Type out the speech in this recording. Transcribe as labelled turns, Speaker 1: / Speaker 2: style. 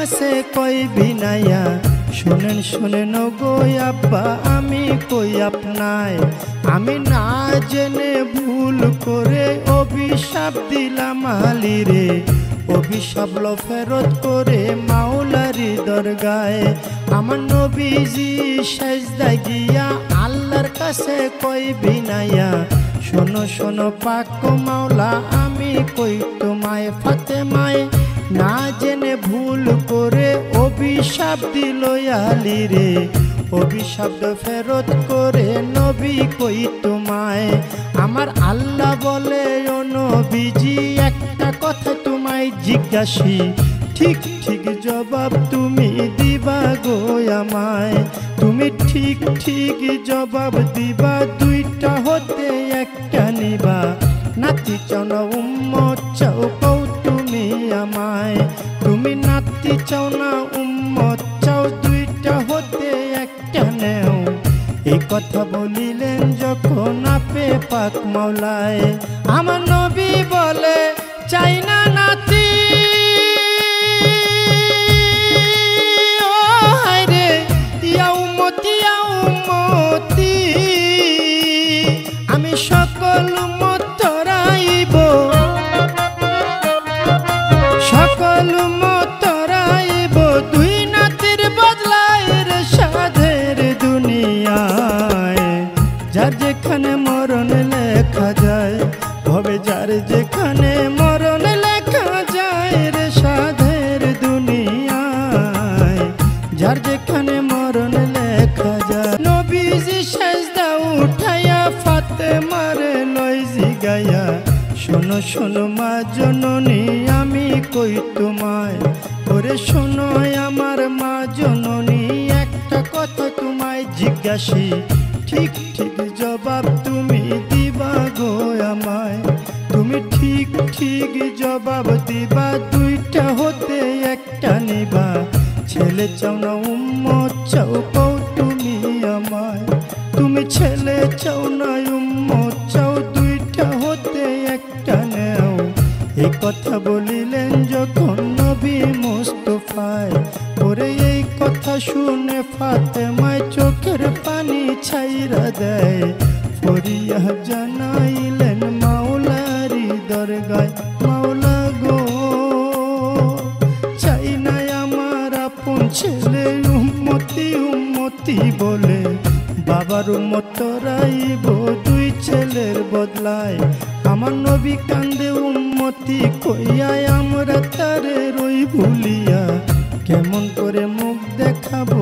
Speaker 1: কাছে কই বিনাইয়া শুনেন শুনেন গো আব্বা আমি কই আপনায় আমি না জেনে ভুল করে অভিশাপ দিলাম আলীরে অভিশাপ লো ফেরত করে মাওলারি দরগায় আমার নবীজি সেজদায় গিয়া আল্লাহর কাছে কই বিনাইয়া শোনো শোনো পাক মাওলা আমি কই তোমায় ফাতেমায় না জেনে ভুল করে অভিশাপ দিল আলীরে অভিশাপ ফেরত করে নবী কই তোমায় আমার আল্লাহ বলে ও নবীজি একটা কথা তোমায় জিজ্ঞাসি ঠিক ঠিক জবাব তুমি দিবা গো আমায় তুমি ঠিক ঠিক জবাব দিবা দুইটা হতে একটা নিবা নাতি চাও না উম্মত চাও কও তুমি আমায় তুমি নাতি চাও না উম্মত চাও দুইটা হতে একটা নেও এই কথা বলিলেন যখন আপে পাক মাওলায় আমার নবী বলে চাই না নাতি ও হায়রে ইয়া উম্মতি আমি সকল উম্মত তরাইব সকল উম্মত তরাইব দুই নাতির বদলায় রে সাধের দুনিয়ায় যার যেখানে মরণ লেখা যায় হবে যার যেখানে মরণ লেখা যায় রে সাধের দুনিয়ায় যার যেখানে মরণ লেখা যায় নবীজি সেজদা উঠাইয়া ফাতেমার লই জিগাইয়া শোনো শোনো মা জননী আমি কই তোমায় ওরে শোনো আমার মা জননী একটা কথা তোমায় জিজ্ঞাসি ঠিক ঠিক জবাব তুমি দিবা গো আমায় তুমি ঠিক ঠিক জবাব দিবা দুইটা হতে একটা নিবা ছেলে চাও না উম্মত চাও কও তুমি আমায় তুমি ছেলে চাও না উম্মত চাও দুইটা হতে একটা নেও এই কথা বলিলেন যখন নবী মুস্তাফায় ওরে এই কথা শুনে ফাতেমায় চোখের পানি ছাইরা দেয় ফরিয়া জানাইলেন মাওলারি দরগায় মাওলা গো চাই না আমার আপন ছেলে উম্মতি উম্মতি বলে বাবার উম্মত তরাইব দুই ছেলের বদলায় আমার নবী কান্দে উম্মতি কইয়া আমরা তারে রই ভুলিয়া কেমন করে মুখ দেখাবো